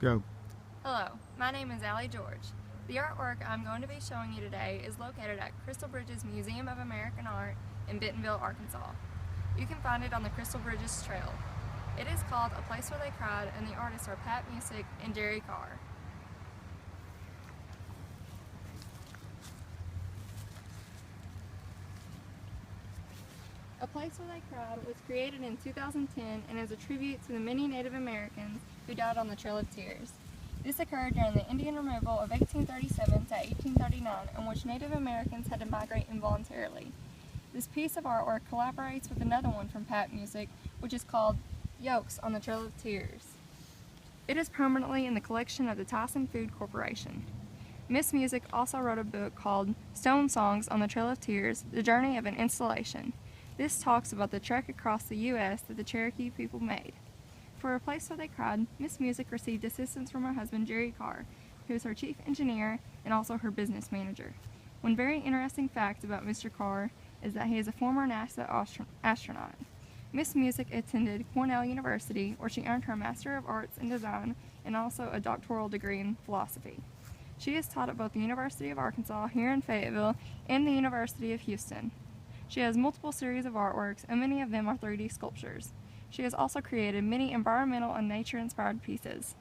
Go. Hello, my name is Allie George. The artwork I'm going to be showing you today is located at Crystal Bridges Museum of American Art in Bentonville, Arkansas. You can find it on the Crystal Bridges Trail. It is called A Place Where They Cried, and the artists are Musick and Carr. A Place Where They Cried was created in 2010 and is a tribute to the many Native Americans who died on the Trail of Tears. This occurred during the Indian removal of 1837 to 1839, in which Native Americans had to migrate involuntarily. This piece of artwork collaborates with another one from Musick, which is called Yolks on the Trail of Tears. It is permanently in the collection of the Tyson Food Corporation. Miss Musick also wrote a book called Stone Songs on the Trail of Tears, The Journey of an Installation. This talks about the trek across the U.S. that the Cherokee people made. For A Place Where They Cried, Miss Musick received assistance from her husband, Carr, who is her chief engineer and also her business manager. One very interesting fact about Mr. Carr is that he is a former NASA astronaut. Miss Musick attended Cornell University, where she earned her Master of Arts in Design and also a doctoral degree in philosophy. She is taught at both the University of Arkansas here in Fayetteville and the University of Houston. She has multiple series of artworks, and many of them are 3D sculptures. She has also created many environmental and nature-inspired pieces.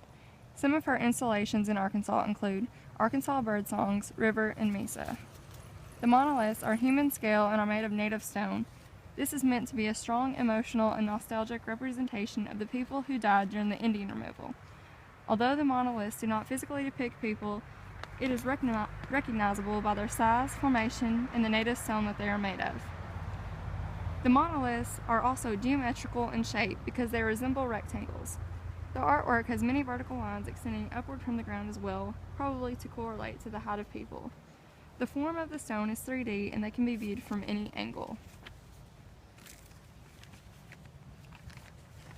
Some of her installations in Arkansas include Arkansas bird songs, river, and mesa. The monoliths are human scale and are made of native stone. This is meant to be a strong, emotional, and nostalgic representation of the people who died during the Indian removal. Although the monoliths do not physically depict people, it is recognizable by their size, formation, and the native stone that they are made of. The monoliths are also geometrical in shape because they resemble rectangles. The artwork has many vertical lines extending upward from the ground as well, probably to correlate to the height of people. The form of the stone is 3D, and they can be viewed from any angle.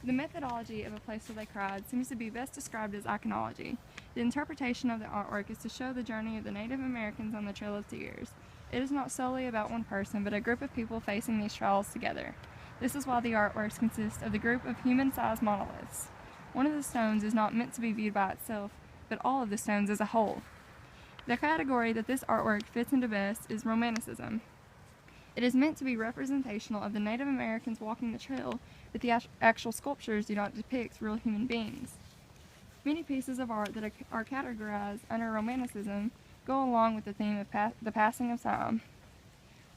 The methodology of A Place Where They Cried seems to be best described as iconology. The interpretation of the artwork is to show the journey of the Native Americans on the Trail of Tears. It is not solely about one person, but a group of people facing these trials together. This is why the artworks consist of the group of human-sized monoliths. One of the stones is not meant to be viewed by itself, but all of the stones as a whole. The category that this artwork fits into best is Romanticism. It is meant to be representational of the Native Americans walking the trail, but the actual sculptures do not depict real human beings. Many pieces of art that are categorized under Romanticism go along with the theme of the passing of time.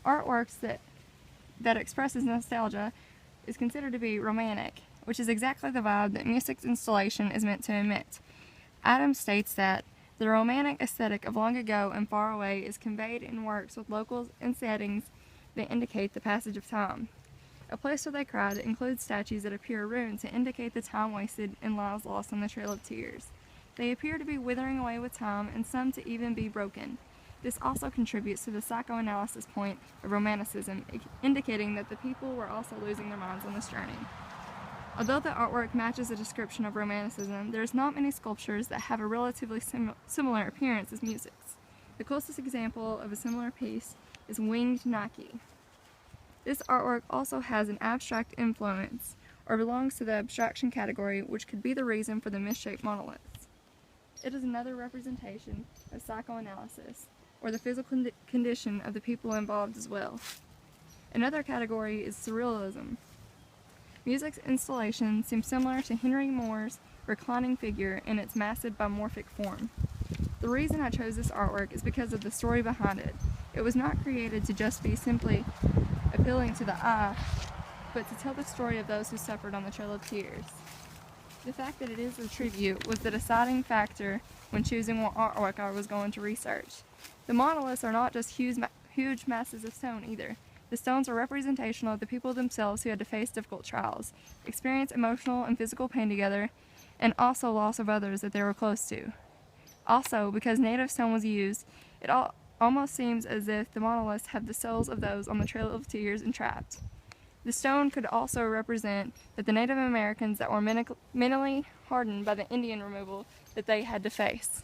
Artworks that expresses nostalgia is considered to be romantic, which is exactly the vibe that Musick's installation is meant to emit. Adams states that the romantic aesthetic of long ago and far away is conveyed in works with locals and settings that indicate the passage of time. A Place Where They Cried includes statues that appear ruined to indicate the time wasted and lives lost on the Trail of Tears. They appear to be withering away with time, and some to even be broken. This also contributes to the psychoanalysis point of Romanticism, indicating that the people were also losing their minds on this journey. Although the artwork matches a description of Romanticism, there is not many sculptures that have a relatively similar appearance as Musick's. The closest example of a similar piece is Winged Nike. This artwork also has an abstract influence, or belongs to the abstraction category, which could be the reason for the misshaped monoliths. It is another representation of psychoanalysis, or the physical condition of the people involved as well. Another category is surrealism. Musick's installation seems similar to Henry Moore's reclining figure in its massive bimorphic form. The reason I chose this artwork is because of the story behind it. It was not created to just be simply appealing to the eye, but to tell the story of those who suffered on the Trail of Tears. The fact that it is a tribute was the deciding factor when choosing what artwork I was going to research. The monoliths are not just huge masses of stone either. The stones are representational of the people themselves who had to face difficult trials, experience emotional and physical pain together, and also loss of others that they were close to. Also, because native stone was used, it almost seems as if the monoliths have the souls of those on the Trail of Tears entrapped. The stone could also represent that the Native Americans that were mentally hardened by the Indian removal that they had to face.